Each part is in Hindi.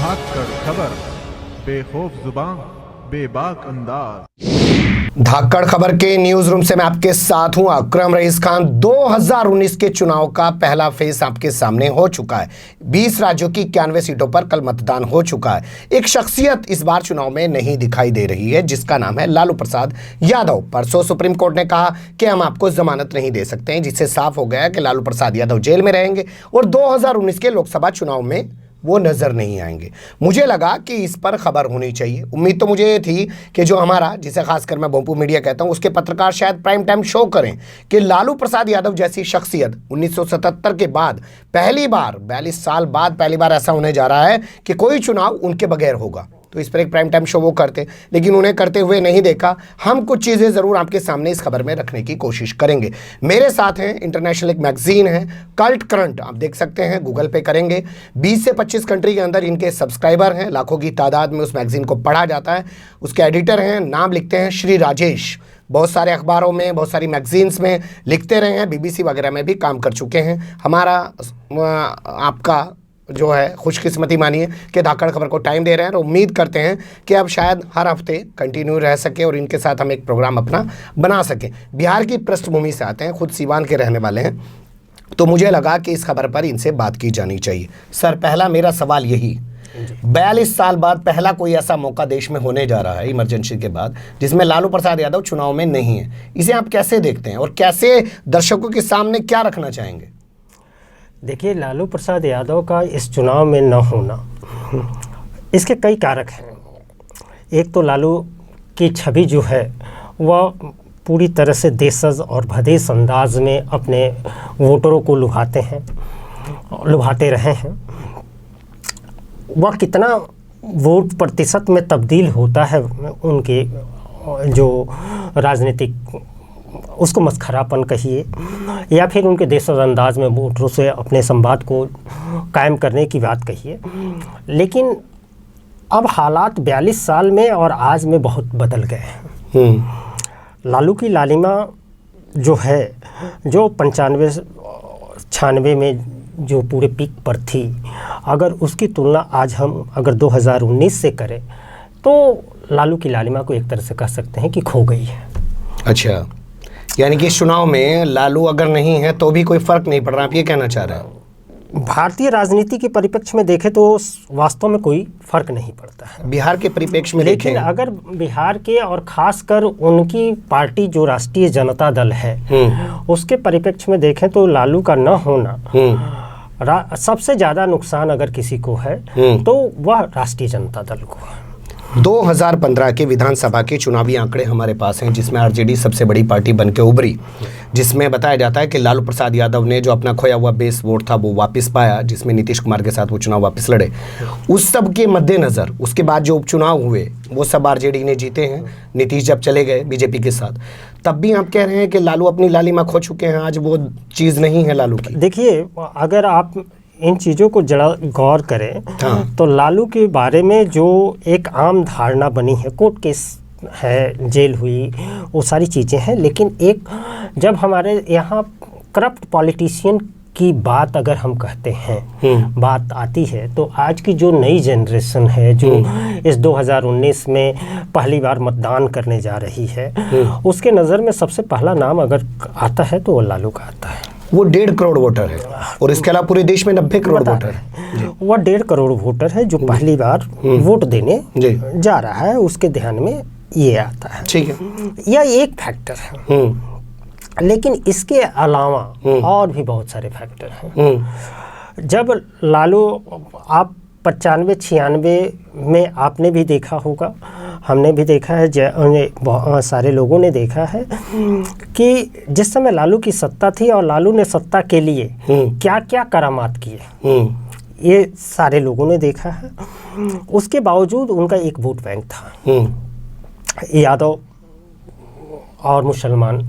धाकड़ खबर, बेखौफ जुबान, बेबाक अंदाज। धाकड़ खबर के न्यूज रूम से मैं आपके साथ हूं अकरम रईस खान। 2019 के चुनाव का पहला फेज आपके सामने हो चुका है। 20 राज्यों की 91 सीटों पर कल मतदान हो चुका है। एक शख्सियत इस बार चुनाव में नहीं दिखाई दे रही है, जिसका नाम है लालू प्रसाद यादव। परसों सुप्रीम कोर्ट ने कहा कि हम आपको जमानत नहीं दे सकते हैं, जिससे साफ हो गया कि लालू प्रसाद यादव जेल में रहेंगे और 2019 के लोकसभा चुनाव में वो नजर नहीं आएंगे। मुझे लगा कि इस पर खबर होनी चाहिए। उम्मीद तो मुझे ये थी कि जो हमारा, जिसे खासकर मैं भोंपू मीडिया कहता हूं, उसके पत्रकार शायद प्राइम टाइम शो करें कि लालू प्रसाद यादव जैसी शख्सियत 1977 के बाद पहली बार, 42 साल बाद पहली बार ऐसा होने जा रहा है कि कोई चुनाव उनके बगैर होगा, तो इस पर एक प्राइम टाइम शो वो करते, लेकिन उन्हें करते हुए नहीं देखा। हम कुछ चीज़ें ज़रूर आपके सामने इस खबर में रखने की कोशिश करेंगे। मेरे साथ हैं इंटरनेशनल एक मैगजीन है कल्ट करंट, आप देख सकते हैं, गूगल पे करेंगे। 20 से 25 कंट्री के अंदर इनके सब्सक्राइबर हैं, लाखों की तादाद में उस मैगजीन को पढ़ा जाता है। उसके एडिटर हैं, नाम लिखते हैं श्री राजेश। बहुत सारे अखबारों में, बहुत सारी मैगजीन्स में लिखते रहे हैं, BBC वगैरह में भी काम कर चुके हैं। हमारा आपका जो है खुशकिस्मती मानिए कि धाकड़ खबर को टाइम दे रहे हैं और उम्मीद करते हैं कि अब शायद हर हफ्ते कंटिन्यू रह सके और इनके साथ हम एक प्रोग्राम अपना बना सकें। बिहार की पृष्ठभूमि से आते हैं, खुद सीवान के रहने वाले हैं, तो मुझे लगा कि इस खबर पर इनसे बात की जानी चाहिए। सर, पहला मेरा सवाल यही, 42 साल बाद पहला कोई ऐसा मौका देश में होने जा रहा है इमरजेंसी के बाद, जिसमें लालू प्रसाद यादव चुनाव में नहीं है। इसे आप कैसे देखते हैं और कैसे दर्शकों के सामने क्या रखना चाहेंगे? देखिए, लालू प्रसाद यादव का इस चुनाव में न होना, इसके कई कारक हैं। एक तो लालू की छवि जो है वह पूरी तरह से देशज और भदेश अंदाज में अपने वोटरों को लुभाते रहे हैं। वह कितना वोट प्रतिशत में तब्दील होता है उनके जो राजनीतिक, उसको मस्खरापन कहिए या फिर उनके देशज अंदाज में वोटरों से अपने संवाद को कायम करने की बात कहिए, लेकिन अब हालात 42 साल में और आज में बहुत बदल गए हैं। लालू की लालिमा जो है, जो 95-96 में जो पूरे पीक पर थी, अगर उसकी तुलना आज हम अगर 2019 से करें तो लालू की लालिमा को एक तरह से कह सकते हैं कि खो गई है। अच्छा, यानी कि इस चुनाव में लालू अगर नहीं है तो भी कोई फर्क नहीं पड़ रहा, आप ये कहना चाह रहे हैं? भारतीय राजनीति के परिप्रेक्ष्य में देखें तो वास्तव में कोई फर्क नहीं पड़ता है। बिहार के परिप्रेक्ष्य में देखें, लेकिन अगर बिहार के और खासकर उनकी पार्टी जो राष्ट्रीय जनता दल है उसके परिप्रेक्ष्य में देखें तो लालू का न होना सबसे ज्यादा नुकसान अगर किसी को है तो वह राष्ट्रीय जनता दल को है। 2015 के विधानसभा के चुनावी आंकड़े हमारे पास हैं, जिसमें आरजेडी सबसे बड़ी पार्टी बनके उभरी, जिसमें बताया जाता है कि लालू प्रसाद यादव ने जो अपना खोया हुआ बेस वोट था वो वापस पाया, जिसमें नीतीश कुमार के साथ वो चुनाव वापस लड़े। उस सब के मद्देनज़र उसके बाद जो उपचुनाव हुए वो सब आरजेडी ने जीते हैं। नीतीश जब चले गए बीजेपी के साथ, तब भी आप कह रहे हैं कि लालू अपनी लालिमा खो चुके हैं, आज वो चीज़ नहीं है लालू की। देखिए, अगर आप इन चीज़ों को जरा गौर करें तो लालू के बारे में जो एक आम धारणा बनी है, कोर्ट केस है, जेल हुई, वो सारी चीज़ें हैं, लेकिन एक जब हमारे यहाँ करप्ट पॉलिटिशियन की बात अगर हम कहते हैं, बात आती है, तो आज की जो नई जनरेशन है जो इस 2019 में पहली बार मतदान करने जा रही है, उसके नज़र में सबसे पहला नाम अगर आता है तो वो लालू का आता है। वो 1.5 करोड़ वोटर है और इसके अलावा पूरे देश में 90 करोड़ वोटर है। वह 1.5 करोड़ वोटर है जो पहली बार वोट देने जा रहा है, उसके ध्यान में ये आता है। ठीक है, यह एक फैक्टर है, लेकिन इसके अलावा और भी बहुत सारे फैक्टर हैं। जब लालू, आप 95-96 में आपने भी देखा होगा, हमने भी देखा है, सारे लोगों ने देखा है कि जिस समय लालू की सत्ता थी और लालू ने सत्ता के लिए क्या क्या करामात किए, ये सारे लोगों ने देखा है। उसके बावजूद उनका एक वोट बैंक था। यादव और मुसलमान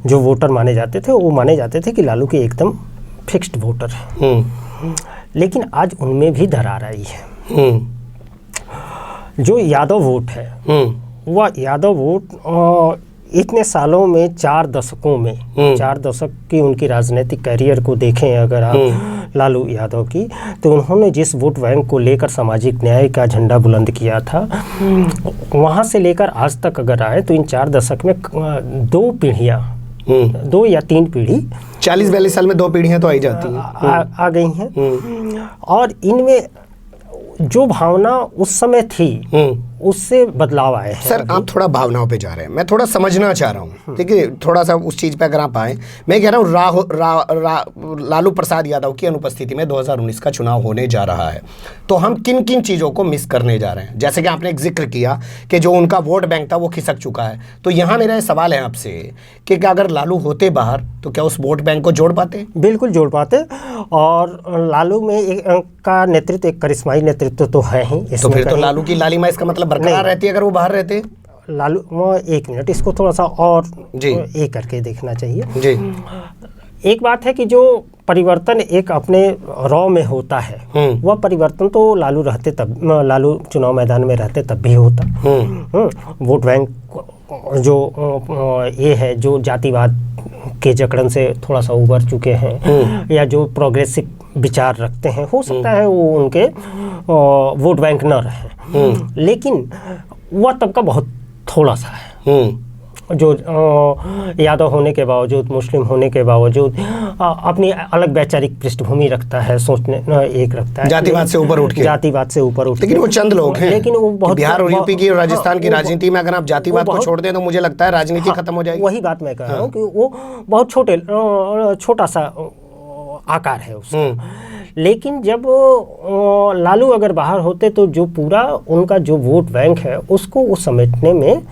जो वोटर माने जाते थे, वो माने जाते थे कि लालू के एकदम फिक्स्ड वोटर है, लेकिन आज उनमें भी दरार आई है। जो यादव वोट है, वह यादव वोट इतने सालों में 4 दशकों में 4 दशक की उनकी राजनीतिक करियर को देखें अगर आप लालू यादव की, तो उन्होंने जिस वोट बैंक को लेकर सामाजिक न्याय का झंडा बुलंद किया था, वहाँ से लेकर आज तक अगर आए तो इन 4 दशक में 2 पीढ़ियाँ, 2 या 3 पीढ़ी, 40-42 साल में 2 पीढ़ियाँ तो आई जाती हैं, आ गई हैं। और इनमें जो भावना उस समय थी उससे बदलाव आए हैं। सर आप थोड़ा भावनाओं पे जा रहे हैं, मैं थोड़ा समझना चाह रहा हूँ, ठीक है, थोड़ा सा उस चीज़ पे अगर आप आए। मैं कह रहा हूँ लालू प्रसाद यादव की अनुपस्थिति में 2019 का चुनाव होने जा रहा है, तो हम किन किन चीज़ों को मिस करने जा रहे हैं? जैसे कि आपने एक जिक्र किया कि जो उनका वोट बैंक था वो खिसक चुका है, तो यहाँ मेरा सवाल है आपसे कि अगर लालू होते बाहर तो क्या उस वोट बैंक को जोड़ पाते? बिल्कुल जोड़ पाते। और लालू में का नेतृत्व एक करिश्माई नेतृत्व तो है ही। तो फिर तो लालू की लालिमा इसका मतलब बरकरार रहती है अगर वो बाहर रहते? लालू वो 1 मिनट, इसको थोड़ा सा और एक करके देखना चाहिए जी। एक बात है कि जो परिवर्तन एक अपने रॉ में होता है, वह परिवर्तन तो लालू चुनाव मैदान में रहते तब भी होता। वोट बैंक जो ये है, जो जातिवाद के जकड़न से थोड़ा सा उबर चुके हैं या जो प्रोग्रेसिव विचार रखते हैं, हो सकता है वो उनके वोट बैंक न रहे, लेकिन वह तबका बहुत थोड़ा सा है जो यादव होने के बावजूद, मुस्लिम होने के बावजूद अपनी अलग वैचारिक पृष्ठभूमि रखता है, सोचने एक रखता है, जातिवाद से ऊपर उठ के। लेकिन वो चंद लोग हैं, लेकिन वो बहुत बिहार और यूपी की और राजस्थान की राजनीति में अगर आप जातिवाद को छोड़ दें तो मुझे लगता है राजनीति खत्म हो जाएगी। वही बात मैं कह रहा हूँ कि वो बहुत छोटा सा आकार है उसका। लेकिन जब लालू अगर बाहर होते तो जो पूरा उनका जो वोट बैंक है उसको वो समेटने में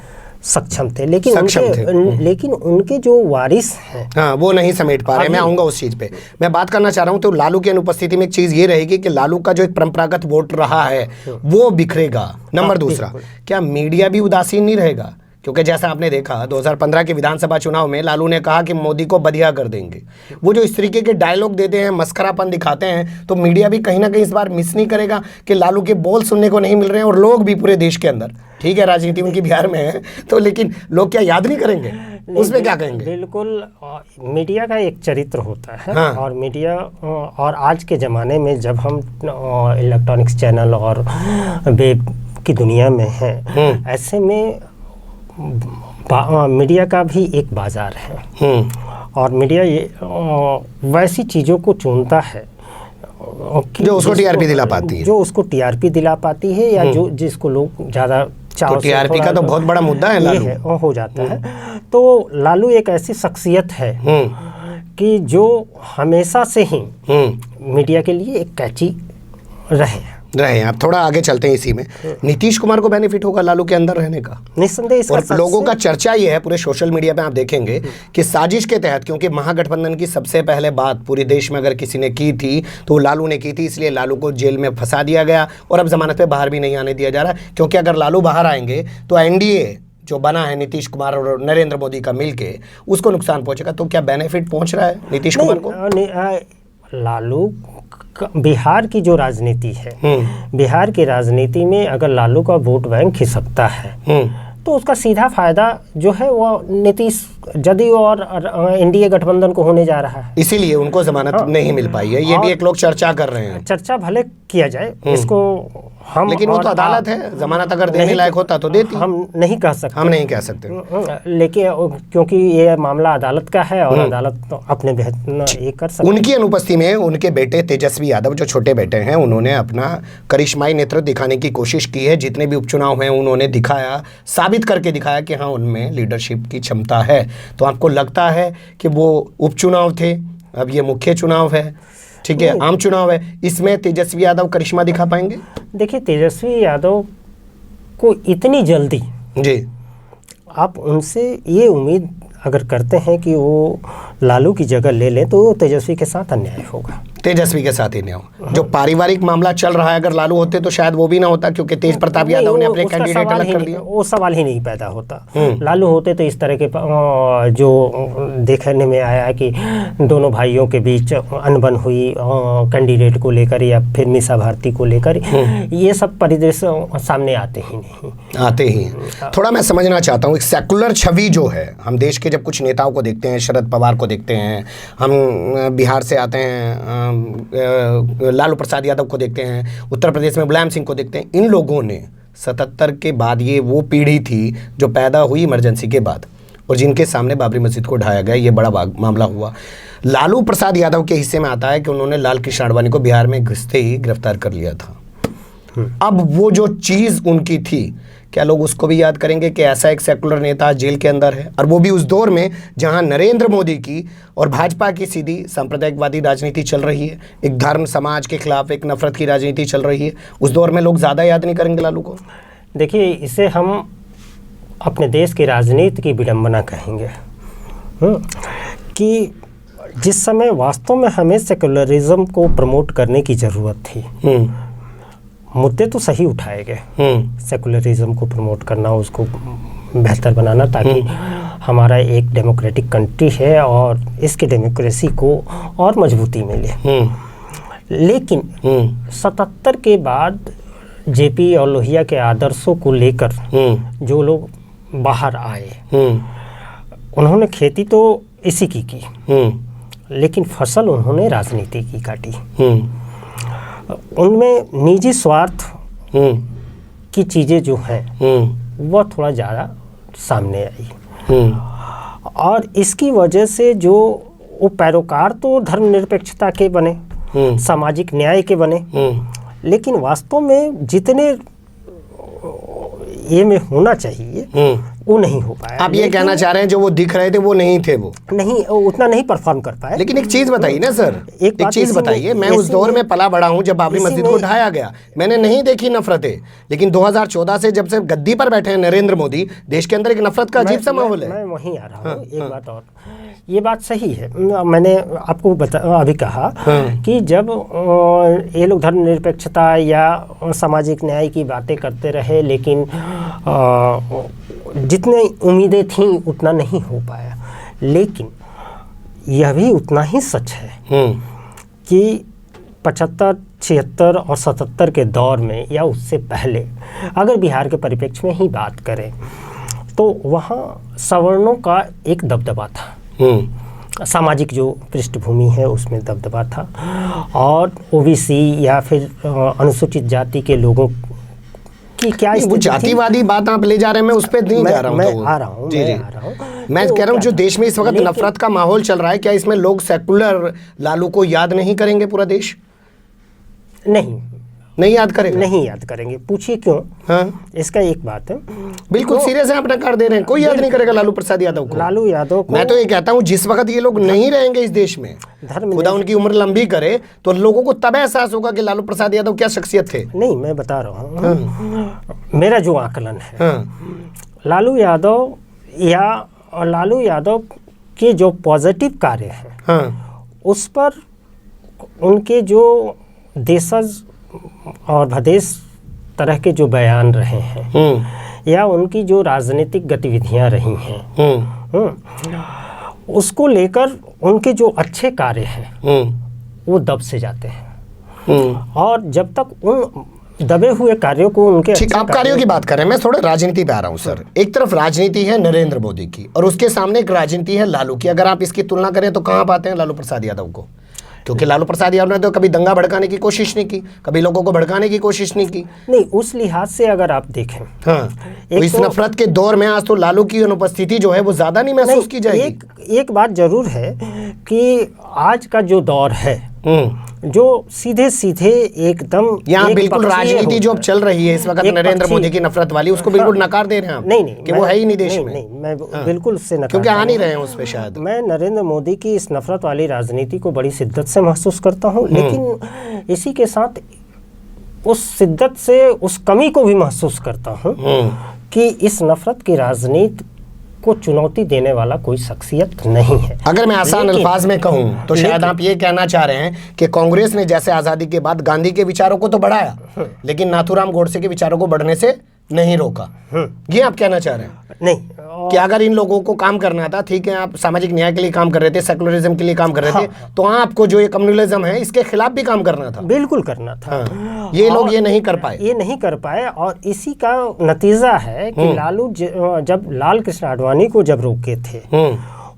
सक्षम थे, लेकिन उनके जो वारिस हैं, हाँ, वो नहीं समेट पा रहे। मैं आऊँगा उस चीज़ पे, मैं बात करना चाह रहा हूँ। तो लालू की अनुपस्थिति में एक चीज़ ये रहेगी कि लालू का जो एक परंपरागत वोट रहा है वो बिखरेगा। नंबर दूसरा, क्या मीडिया भी उदासीन नहीं रहेगा? क्योंकि जैसा आपने देखा 2015 के विधानसभा चुनाव में लालू ने कहा कि मोदी को बधिया कर देंगे। वो जो इस तरीके के डायलॉग देते हैं, मस्करापन दिखाते हैं, तो मीडिया भी कहीं ना कहीं इस बार मिस नहीं करेगा कि लालू के बोल सुनने को नहीं मिल रहे हैं। और लोग भी पूरे देश के अंदर, ठीक है राजनीति उनकी बिहार में है, तो लेकिन लोग क्या याद नहीं करेंगे? उसमें क्या कहेंगे? बिल्कुल, मीडिया का एक चरित्र होता है। हाँ। और मीडिया और आज के ज़माने में जब हम इलेक्ट्रॉनिक्स चैनल और वेब की दुनिया में हैं, ऐसे में मीडिया का भी एक बाजार है और मीडिया वैसी चीज़ों को चुनता है जो उसको टीआरपी दिला पाती है, या जो जिसको लोग ज़्यादा चाव से, टीआरपी का तो बहुत बड़ा मुद्दा है लालू, हो जाता है। तो लालू एक ऐसी शख्सियत है कि जो हमेशा से ही मीडिया के लिए एक कैची रहे। आप थोड़ा आगे चलते हैं इसी में। नीतीश कुमार को बेनिफिट होगा लालू के अंदर रहने का, निस्संदेह। और लोगों का चर्चा ये है पूरे सोशल मीडिया पे आप देखेंगे कि साजिश के तहत, क्योंकि महागठबंधन की सबसे पहले बात पूरे देश में अगर किसी ने की थी तो लालू ने की थी, इसलिए लालू को जेल में फंसा दिया गया और अब जमानत पे बाहर भी नहीं आने दिया जा रहा, क्योंकि अगर लालू बाहर आएंगे तो एनडीए जो बना है नीतीश कुमार और नरेंद्र मोदी का मिलके, उसको नुकसान पहुंचेगा। तो क्या बेनिफिट पहुंच रहा है नीतीश कुमार को? लालू बिहार की जो राजनीति है, बिहार की राजनीति में अगर लालू का वोट बैंक खिसकता है तो उसका सीधा फायदा जो है वो नीतीश, जदयू और एनडीए गठबंधन को होने जा रहा है। इसीलिए उनको जमानत नहीं मिल पाई है, ये भी एक लोग चर्चा कर रहे हैं। चर्चा भले किया जाए इसको हम, लेकिन वो तो अदालत है, जमानत अगर देने लायक होता तो देती। हम नहीं कह सकते, लेकिन क्योंकि ये मामला अदालत का है और अदालत तो अपने ये कर सकती। उनकी अनुपस्थिति में उनके बेटे तेजस्वी यादव, जो छोटे बेटे हैं, उन्होंने अपना करिश्माई नेतृत्व दिखाने की कोशिश की है। जितने भी उपचुनाव हैं उन्होंने दिखाया, साबित करके दिखाया कि हाँ उनमें लीडरशिप की क्षमता है। तो आपको लगता है कि वो उपचुनाव थे, अब ये मुख्य चुनाव है, ठीक है, आम चुनाव है, इसमें तेजस्वी यादव करिश्मा दिखा पाएंगे? देखिए, तेजस्वी यादव को इतनी जल्दी जी आप उनसे ये उम्मीद अगर करते हैं कि वो लालू की जगह ले लें तो तेजस्वी के साथ अन्याय होगा। तेजस्वी के साथ ही नहीं हो। जो पारिवारिक मामला चल रहा है, अगर लालू होते तो शायद वो भी ना होता, क्योंकि तेज प्रताप यादव ने अपने कैंडिडेट अलग कर दिया। वो सवाल ही नहीं पैदा होता। लालू होते तो इस तरह के जो देखने में आया कि दोनों भाइयों के बीच अनबन हुई कैंडिडेट को लेकर या फिर मीसा भारती को लेकर, ये सब परिदृश्य सामने आते ही नहीं। थोड़ा मैं समझना चाहता हूँ, एक सेकुलर छवि जो है, हम देश के जब कुछ नेताओं को देखते हैं, शरद पवार को देखते हैं, हम बिहार से आते हैं लालू प्रसाद यादव को देखते हैं, उत्तर प्रदेश में मुलायम सिंह को देखते हैं, इन लोगों ने 77 के बाद, ये वो पीढ़ी थी जो पैदा हुई इमरजेंसी के बाद और जिनके सामने बाबरी मस्जिद को ढाया गया, ये बड़ा मामला हुआ। लालू प्रसाद यादव के हिस्से में आता है कि उन्होंने लाल कृष्ण आडवाणी को बिहार में घुसते ही गिरफ्तार कर लिया था। अब वो जो चीज़ उनकी थी, क्या लोग उसको भी याद करेंगे कि ऐसा एक सेकुलर नेता जेल के अंदर है, और वो भी उस दौर में जहां नरेंद्र मोदी की और भाजपा की सीधी सांप्रदायिकवादी राजनीति चल रही है, एक धर्म समाज के खिलाफ एक नफरत की राजनीति चल रही है, उस दौर में लोग ज़्यादा याद नहीं करेंगे लालू को? देखिए, इसे हम अपने देश की राजनीति की विडंबना कहेंगे कि जिस समय वास्तव में हमें सेकुलरिज्म को प्रमोट करने की ज़रूरत थी, मुद्दे तो सही उठाए गए, सेकुलरिज्म को प्रमोट करना, उसको बेहतर बनाना, ताकि हमारा एक डेमोक्रेटिक कंट्री है और इसके डेमोक्रेसी को और मजबूती मिले। लेकिन 77 के बाद जेपी और लोहिया के आदर्शों को लेकर जो लोग बाहर आए, उन्होंने खेती तो इसी की लेकिन फसल उन्होंने राजनीति की काटी। उनमें निजी स्वार्थ की चीज़ें जो हैं वह थोड़ा ज़्यादा सामने आई, और इसकी वजह से जो वो पैरोकार तो धर्मनिरपेक्षता के बने, सामाजिक न्याय के बने, लेकिन वास्तव में जितने ये में होना चाहिए वो नहीं हो पाया। आप ये कहना चाह रहे हैं जो वो दिख रहे थे वो नहीं थे, वो उतना नहीं परफॉर्म कर पाए। लेकिन एक चीज बताइए ना सर, एक चीज बताइए, मैं उस दौर में पला बड़ा हूं जब बाबरी मस्जिद को ढाया गया, मैंने नहीं देखी नफरतें, लेकिन 2014 से जब से गद्दी पर बैठे हैं नरेंद्र मोदी, देश के अंदर एक नफरत का अजीब सा माहौल है। मैं वहीं आ रहा हूँ। एक बात और, ये बात सही है, मैंने आपको अभी कहा कि जब ये लोग धर्मनिरपेक्षता या सामाजिक न्याय की बातें करते रहे, लेकिन जितनी उम्मीदें थीं उतना नहीं हो पाया। लेकिन यह भी उतना ही सच है कि 75, 76 और 77 के दौर में या उससे पहले अगर बिहार के परिप्रेक्ष्य में ही बात करें तो वहाँ सवर्णों का एक दबदबा था, सामाजिक जो पृष्ठभूमि है उसमें दबदबा था, और ओबीसी या फिर अनुसूचित जाति के लोगों की क्या वो जातिवादी बात आप ले जा रहे हैं, मैं उस पर नहीं जा रहा हूँ। मैं आ रहा हूँ। मैं कह रहा हूँ जो देश में इस वक्त नफरत का माहौल चल रहा है, क्या इसमें लोग सेकुलर लालू को याद नहीं करेंगे? पूरा देश नहीं याद करेगा? नहीं याद करेंगे। पूछिए क्यों? हाँ? इसका एक बात है, बिल्कुल सीरियस है, अपना कर दे रहे हैं, कोई याद नहीं करेगा लालू प्रसाद यादव को। लालू यादव को मैं तो ये कहता हूँ जिस वक्त ये लोग नहीं रहेंगे इस देश में, खुदा उनकी उम्र लंबी करे, तो लोगों को तब एहसास होगा कि लालू प्रसाद यादव क्या शख्सियत थे। नहीं, मैं बता रहा हूँ, मेरा जो आकलन है, लालू यादव के जो पॉजिटिव कार्य हैं, उस पर उनके जो देशज और भदेश तरह के जो बयान रहे हैं या उनकी जो राजनीतिक गतिविधियां रही हैं, उसको लेकर उनके जो अच्छे कार्य हैं वो दब से जाते हैं, और जब तक उन दबे हुए कार्यों को उनके ठीक, आप कार्यों की बात कर रहे हैं, मैं थोड़ा राजनीति पे आ रहा हूँ सर। एक तरफ राजनीति है नरेंद्र मोदी की और उसके सामने एक राजनीति है लालू की। अगर आप इसकी तुलना करें तो कहाँ पाते हैं लालू प्रसाद यादव को? क्योंकि लालू प्रसाद यादव ने तो कभी दंगा भड़काने की कोशिश नहीं की, कभी लोगों को भड़काने की कोशिश नहीं की। नहीं, उस लिहाज से अगर आप देखें, तो इस नफरत के दौर में आज तो लालू की अनुपस्थिति जो है वो ज्यादा नहीं महसूस की जाएगी। एक बात जरूर है कि आज का जो दौर है, जो सीधे एकदम यहाँ बिल्कुल राजनीति जो अब चल रही है इस वक्त नरेंद्र मोदी की नफरत वाली, उसको बिल्कुल नकार दे रहे हैं आप? नहीं, कि वो है ही नहीं देश में। नहीं, मैं बिल्कुल उससे नकार, क्योंकि आ नहीं रहे हैं उस पे शायद। मैं नरेंद्र मोदी की इस नफरत वाली राजनीति को बड़ी शिद्दत से महसूस करता हूँ, लेकिन इसी के साथ उस शिद्दत से उस कमी को भी महसूस करता हूँ कि इस नफरत की राजनीति को चुनौती देने वाला कोई शख्सियत नहीं है। अगर मैं आसान अल्फाज में कहूँ तो शायद आप ये कहना चाह रहे हैं कि कांग्रेस ने जैसे आज़ादी के बाद गांधी के विचारों को तो बढ़ाया, लेकिन नाथूराम गोडसे के विचारों को बढ़ने से नहीं रोका। ये आप कहना चाह रहे हैं? नहीं, कि अगर इन लोगों को काम करना था, ठीक है, आप सामाजिक न्याय के लिए काम कर रहे थे, सेकुलरिज्म के लिए काम कर रहे थे, तो आपको जो ये कम्युनलिज्म है इसके खिलाफ भी काम करना था। बिल्कुल करना था। ये लोग ये नहीं कर पाए। ये नहीं कर पाए और इसी का नतीजा है कि लालू जब लाल कृष्ण आडवाणी को जब रोके थे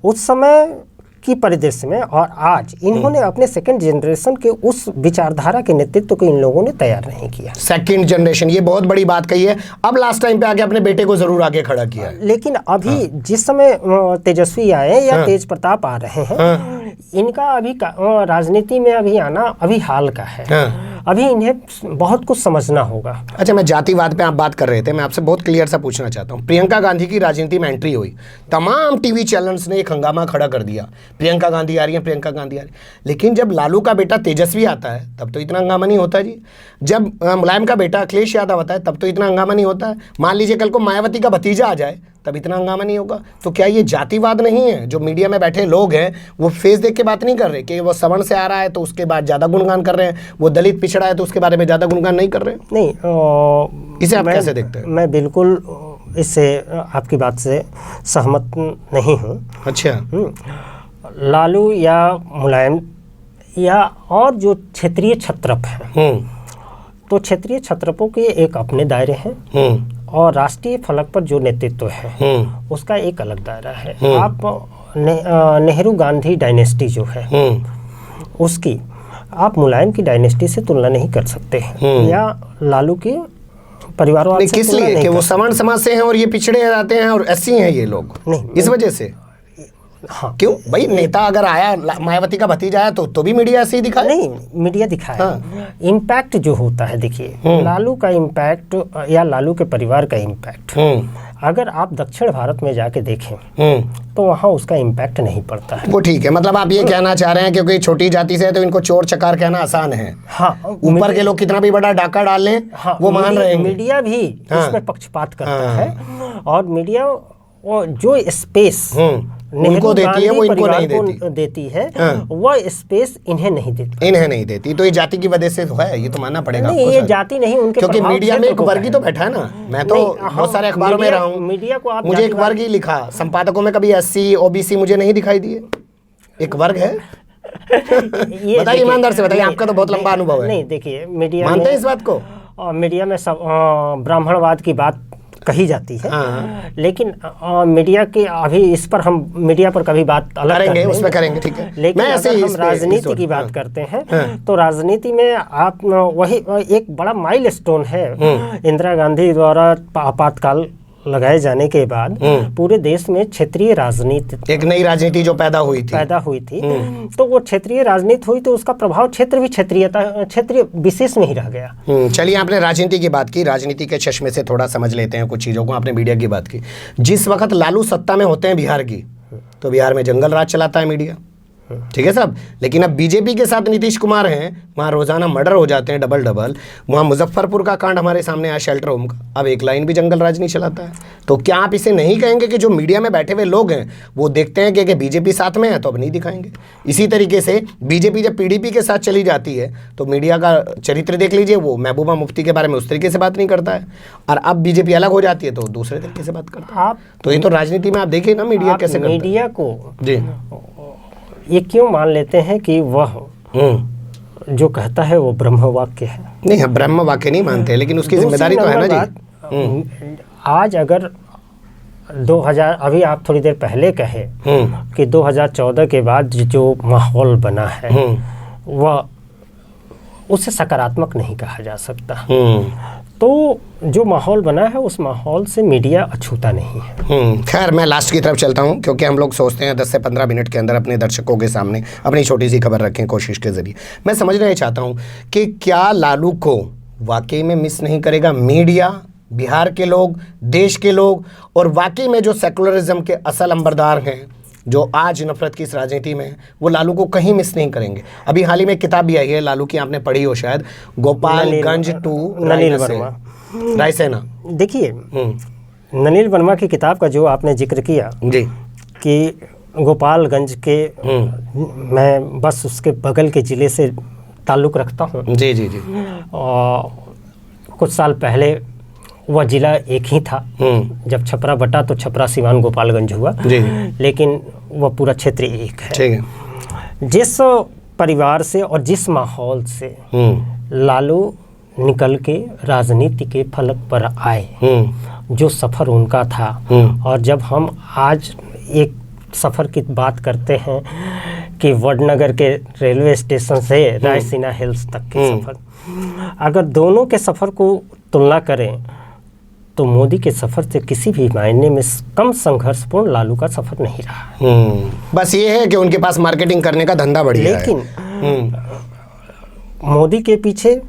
उस समय की परिदृश्य में और आज इन्होंने अपने सेकंड जनरेशन के उस विचारधारा के नेतृत्व को इन लोगों ने तैयार नहीं किया। सेकंड जनरेशन, ये बहुत बड़ी बात कही है। अब लास्ट टाइम पे आके अपने बेटे को जरूर आगे खड़ा किया है। लेकिन अभी जिस समय तेजस्वी आए या तेज प्रताप आ रहे हैं, इनका अभी राजनीति में अभी आना अभी हाल का है। अभी इन्हें बहुत कुछ समझना होगा। अच्छा, मैं जातिवाद पे आप बात कर रहे थे, मैं आपसे बहुत क्लियर सा पूछना चाहता हूँ। प्रियंका गांधी की राजनीति में एंट्री हुई, तमाम टीवी चैनल्स ने एक हंगामा खड़ा कर दिया, प्रियंका गांधी आ रही है, प्रियंका गांधी आ रही है। लेकिन जब लालू का बेटा तेजस्वी आता है तब तो इतना हंगामा नहीं होता जी। जब मुलायम का बेटा अखिलेश यादव आता है तब तो इतना हंगामा नहीं होता है। मान लीजिए कल को मायावती का भतीजा आ जाए तब इतना हंगामा नहीं होगा। तो क्या ये जातिवाद नहीं है? जो मीडिया में बैठे लोग हैं वो फेस देख के बात नहीं कर रहे कि वो सवर्ण से आ रहा है तो उसके बाद ज़्यादा गुणगान कर रहे हैं, वो दलित पिछड़ा है तो उसके बारे में ज़्यादा गुणगान नहीं कर रहे। नहीं, इसे आप कैसे देखते हैं? मैं बिल्कुल इससे आपकी बात से सहमत नहीं हूँ। अच्छा, लालू या मुलायम या और जो क्षेत्रीय छत्रप हैं, तो क्षेत्रीय छत्रपों के एक अपने दायरे हैं और राष्ट्रीय फलक पर जो नेतृत्व है उसका एक अलग दायरा है। आप नेहरू गांधी डायनेस्टी जो है उसकी आप मुलायम की डायनेस्टी से तुलना नहीं कर सकते या लालू के परिवारवाद से। किस लिए? कि वो सवर्ण समाज से हैं और ये पिछड़े जाते हैं और एससी हैं ये लोग, नहीं, इस वजह से। हाँ, क्यों भाई? नेता अगर आया, मायावती का भतीजा आया तो भी मीडिया ऐसे ही दिखाया। नहीं, मीडिया दिखाया। इम्पैक्ट जो होता है, देखिए लालू का इम्पैक्ट या लालू के परिवार का इम्पैक्ट अगर आप दक्षिण भारत में जाके देखें तो वहाँ उसका इम्पैक्ट नहीं पड़ता है। वो ठीक है, मतलब आप ये कहना चाह रहे हैं क्योंकि छोटी जाति से है तो इनको चोर चकार कहना आसान है। हाँ, ऊपर के लोग कितना भी बड़ा डाका डाल लें, हाँ, वो मान रहे हैं। मीडिया भी इसमें पक्षपात करता है और मीडिया जो स्पेस उनको देती है वो इनको नहीं देती है, वो स्पेस इन्हें नहीं देती। तो ये जाति की वजह से तो है, ये तो मानना पड़ेगा। नहीं, ये जाति नहीं, उनके क्योंकि मीडिया में एक वर्ग ही तो बैठा है ना। मैं तो बहुत सारे अखबारों में रहा हूँ, मीडिया को आप मुझे एक वर्ग ही लिखा, संपादकों में कभी एससी ओबीसी मुझे नहीं दिखाई दिए। एक वर्ग है। बताइए ईमानदार से बताइए, आपका तो बहुत लंबा अनुभव है। नहीं, देखिए मीडिया मानते हैं इस बात को? मीडिया में सब ब्राह्मणवाद की बात कही जाती है, लेकिन मीडिया के अभी इस पर हम मीडिया पर कभी बात अलग करेंगे, उसमें करेंगे, ठीक है। लेकिन अगर हम राजनीति की बात करते हैं तो राजनीति में आप वही एक बड़ा माइलस्टोन है। इंदिरा गांधी द्वारा आपातकाल लगाए जाने के बाद पूरे देश में क्षेत्रीय राजनीति, एक नई राजनीति जो पैदा हुई थी तो वो क्षेत्रीय राजनीति हुई तो उसका प्रभाव क्षेत्र भी क्षेत्रीय विशेष में ही रह गया। चलिए, आपने राजनीति की बात की, राजनीति के चश्मे से थोड़ा समझ लेते हैं कुछ चीज़ों को। आपने मीडिया की बात की, जिस वक्त लालू सत्ता में होते हैं बिहार की, तो बिहार में जंगल राज चलाता है मीडिया, ठीक है साहब। लेकिन अब बीजेपी के साथ नीतीश कुमार हैं, वहाँ रोजाना मर्डर हो जाते हैं डबल। वहाँ मुजफ्फरपुर का कांड हमारे सामने आया, शेल्टर होम का, अब एक लाइन भी जंगल राज नहीं चलाता है। तो क्या आप इसे नहीं कहेंगे कि जो मीडिया में बैठे हुए लोग हैं वो देखते हैं कि बीजेपी साथ में है तो अब नहीं दिखाएंगे? इसी तरीके से बीजेपी जब पीडीपी के साथ चली जाती है तो मीडिया का चरित्र देख लीजिए, वो महबूबा मुफ्ती के बारे में उस तरीके से बात नहीं करता है, और अब बीजेपी अलग हो जाती है तो दूसरे तरीके से बात करता है। तो ये तो राजनीति में आप देखिए ना, मीडिया कैसे करता है। मीडिया को जी ये क्यों मान लेते हैं कि वह जो कहता है वो ब्रह्म वाक्य है? नहीं, हम ब्रह्म वाक्य नहीं मानते, लेकिन उसकी जिम्मेदारी तो है ना जी। आज अगर 2000 अभी आप थोड़ी देर पहले कहे कि 2014 के बाद जो माहौल बना है वह उसे सकारात्मक नहीं कहा जा सकता। तो जो माहौल बना है उस माहौल से मीडिया अछूता नहीं है। खैर, मैं लास्ट की तरफ चलता हूं क्योंकि हम लोग सोचते हैं 10 से 15 मिनट के अंदर अपने दर्शकों के सामने अपनी छोटी सी खबर रखें कोशिश के जरिए। मैं समझना ये चाहता हूं कि क्या लालू को वाकई में मिस नहीं करेगा मीडिया, बिहार के लोग, देश के लोग, और वाकई में जो सेकुलरिज्म के असल अंबरदार हैं जो आज नफरत की इस राजनीति में, वो लालू को कहीं मिस नहीं करेंगे। अभी हाल ही में एक किताब भी आई है लालू की, आपने पढ़ी हो शायद, गोपालगंज टू रायसेना। देखिए, नलिनी वर्मा की किताब का जो आपने जिक्र किया जी कि गोपालगंज के मैं बस उसके बगल के ज़िले से ताल्लुक़ रखता हूँ। जी जी जी। और कुछ साल पहले वह ज़िला एक ही था, जब छपरा बटा तो छपरा सिवान गोपालगंज हुआ, लेकिन वह पूरा क्षेत्र एक है। ठीक है। जिस परिवार से और जिस माहौल से लालू निकल के राजनीति के फलक पर आए, जो सफ़र उनका था, और जब हम आज एक सफ़र की बात करते हैं कि वडनगर के रेलवे स्टेशन से रायसीना हिल्स तक के सफ़र, अगर दोनों के सफ़र को तुलना करें तो मोदी के सफ़र से किसी भी मायने में कम संघर्षपूर्ण लालू का सफ़र नहीं रहा। बस ये है कि उनके पास मार्केटिंग करने का धंधा बढ़ गया है। लेकिन मोदी के पीछे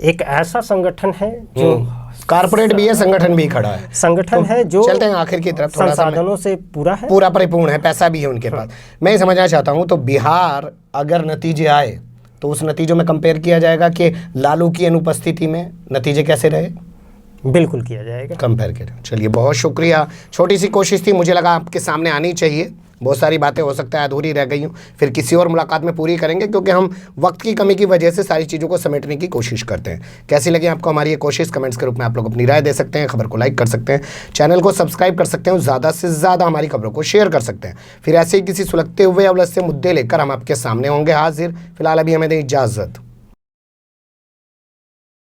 एक ऐसा संगठन है जो कारपोरेट भी है, संगठन भी खड़ा है, संगठन है जो चलते हैं आखिर की तरफ, थोड़ा सा संसाधनों से पूरा है, पूरा परिपूर्ण है, पैसा भी है उनके पास। मैं ये समझना चाहता हूँ, तो बिहार अगर नतीजे आए तो उस नतीजों में कंपेयर किया जाएगा कि लालू की अनुपस्थिति में नतीजे कैसे रहे? बिल्कुल किया जाएगा, कंपेयर करें। चलिए, बहुत शुक्रिया। छोटी सी कोशिश थी, मुझे लगा आपके सामने आनी चाहिए। बहुत सारी बातें हो सकता है अधूरी रह गई हूँ, फिर किसी और मुलाकात में पूरी करेंगे, क्योंकि हम वक्त की कमी की वजह से सारी चीज़ों को समेटने की कोशिश करते हैं। कैसी लगी आपको हमारी ये कोशिश? कमेंट्स के रूप में आप लोग अपनी राय दे सकते हैं, खबर को लाइक कर सकते हैं, चैनल को सब्सक्राइब कर सकते हैं, ज़्यादा से ज़्यादा हमारी खबरों को शेयर कर सकते हैं। फिर ऐसे ही किसी सुलगते हुए या उलझते मुद्दे लेकर हम आपके सामने होंगे हाजिर। फिलहाल अभी हमें दें इजाज़त।